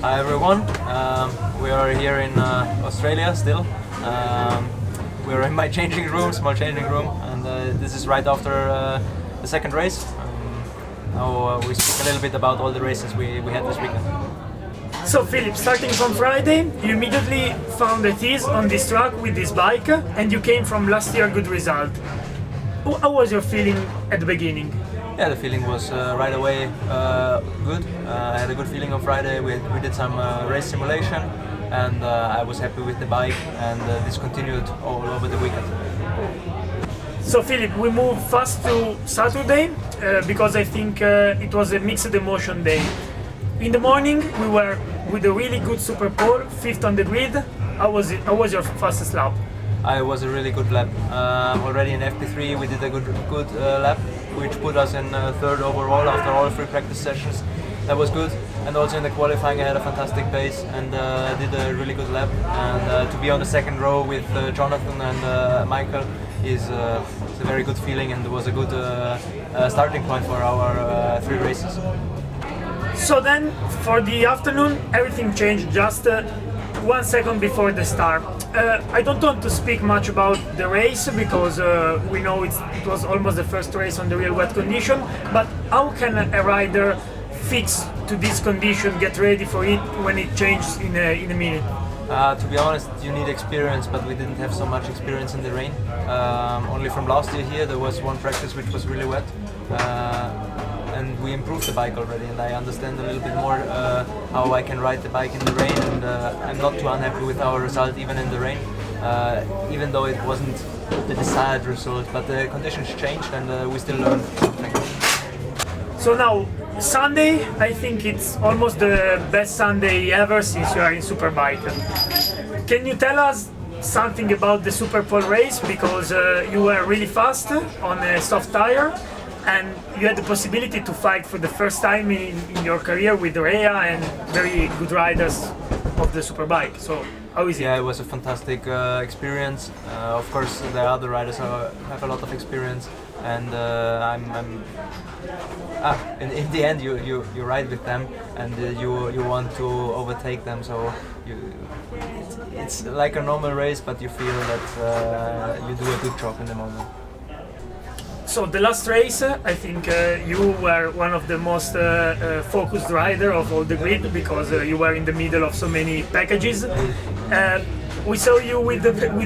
Hi everyone, we are here in Australia still. We are in my changing room, small changing room, and this is right after the second race. Now we speak a little bit about all the races we had this weekend. So Philipp, starting from Friday, you immediately found a tease on this track with this bike, and you came from last year good result. How was your feeling at the beginning? Yeah, the feeling was right away good. I had a good feeling on Friday. We did some race simulation, and I was happy with the bike, and this continued all over the weekend. So Philipp, we move fast to Saturday because I think it was a mixed emotion day. In the morning, we were with a really good super pole, 5th on the grid. How was your fastest lap? I was a really good lap. Already in FP3 we did a good lap, which put us in third overall after all 3 practice sessions. That was good. And also in the qualifying I had a fantastic pace and did a really good lap. And to be on the second row with Jonathan and Michael is a very good feeling, and it was a good starting point for our 3 races. So then, for the afternoon, everything changed just 1 second before the start. I don't want to speak much about the race because we know it was almost the first race on the real wet condition, but how can a rider fix to this condition, get ready for it when it changes in a minute? To be honest, you need experience, but we didn't have so much experience in the rain. Only from last year here, there was one practice which was really wet. And we improved the bike already, and I understand a little bit more how I can ride the bike in the rain, and I'm not too unhappy with our result even in the rain, even though it wasn't the desired result, but the conditions changed and we still learned something. So now, Sunday, I think it's almost the best Sunday ever since you are in Superbike. Can you tell us something about the Superpole race, because you were really fast on a soft tire, and you had the possibility to fight for the first time in your career with Rea and very good riders of the Superbike. So how is it? Yeah, it was a fantastic experience. Of course, the other riders have a lot of experience, and in the end you ride with them, and you want to overtake them. So it's like a normal race, but you feel that you do a good job in the moment. So the last race, I think you were one of the most focused rider of all the grid, because you were in the middle of so many packages. We saw you with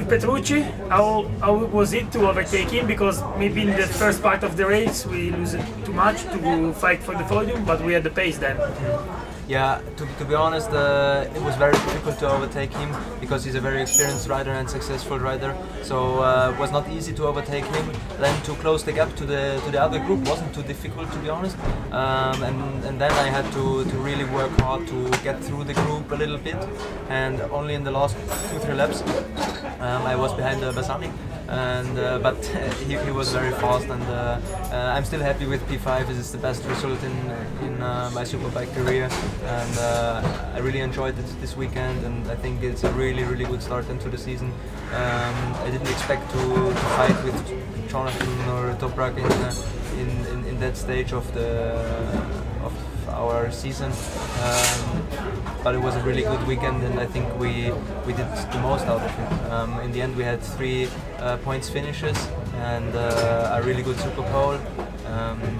Petrucci. How was it to overtake him? Because maybe in the first part of the race we lose too much to fight for the podium, but we had the pace then. Yeah, to be honest, it was very difficult to overtake him because he's a very experienced rider and successful rider. So it was not easy to overtake him. Then to close the gap to the other group wasn't too difficult, to be honest. And then I had to really work hard to get through the group a little bit. And only in the last 2-3 laps, I was behind Bassani. But he was very fast, and I'm still happy with P5. This is the best result in my Superbike career, and I really enjoyed it this weekend, and I think it's a really good start into the season. I didn't expect to fight with Jonathan or Toprak in that stage of our season, but it was a really good weekend, and I think we did the most out of it. In the end we had 3 points finishes and a really good super pole.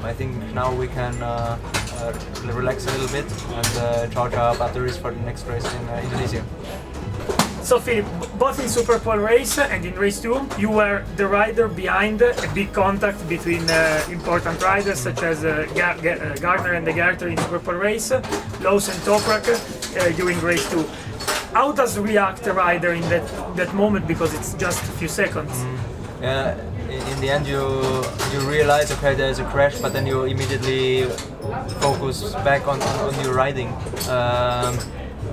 I think now we can relax a little bit and charge our batteries for the next race in Indonesia. So Philipp, both in Superpole race and in race 2, you were the rider behind a big contact between important riders such as Gardner and De Garter in Superpole race, Loos and Toprak during race 2. How does react a rider in that moment, because it's just a few seconds? Yeah, in the end you realize, okay, there's a crash, but then you immediately focus back on your riding.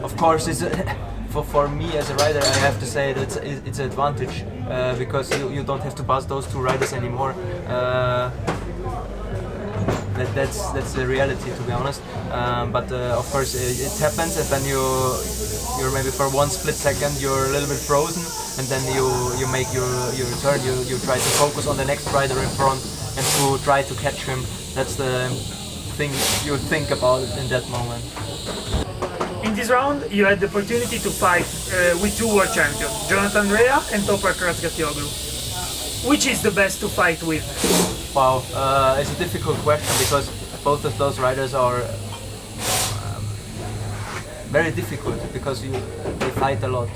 Of course, for me as a rider, I have to say that it's an advantage because you don't have to pass those 2 riders anymore. That's the reality, to be honest. But of course it happens, and then you're maybe for 1 split second you're a little bit frozen, and then you make your turn. You try to focus on the next rider in front and to try to catch him. That's the thing you think about in that moment. In in this round, you had the opportunity to fight with two world champions, Jonathan Rea and Toprak. Which is the best to fight with? Wow, it's a difficult question because both of those riders are very difficult because they fight a lot.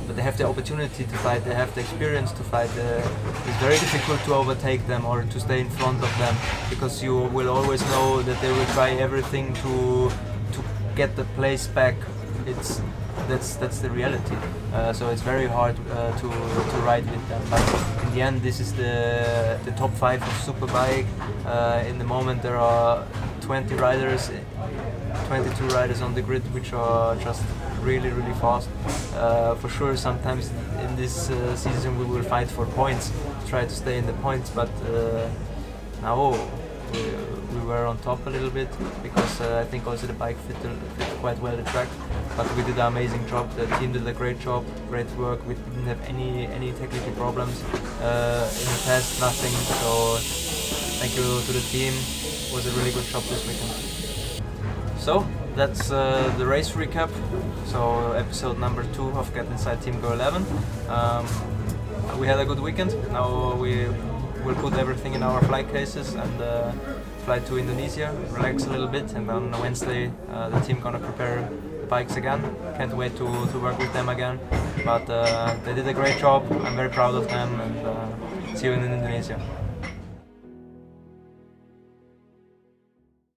But they have the opportunity to fight, they have the experience to fight. It's very difficult to overtake them or to stay in front of them because you will always know that they will try everything to get the place back. That's the reality. So it's very hard to ride with them. But in the end, this is the top 5 of Superbike. In the moment, there are 22 riders on the grid, which are just really fast. For sure, sometimes in this season we will fight for points, try to stay in the points, but now we were on top a little bit because I think also the bike fit quite well the track, but we did an amazing job. The team did a great job, great work. We didn't have any technical problems in the test, nothing. So thank you to the team. It was a really good job this weekend. So that's the race recap. So episode number 2 of Get Inside Team Go 11. We had a good weekend. Now we will put everything in our flight cases and fly to Indonesia, relax a little bit, and on Wednesday the team gonna prepare the bikes again. Can't wait to work with them again. But they did a great job. I'm very proud of them, and see you in Indonesia.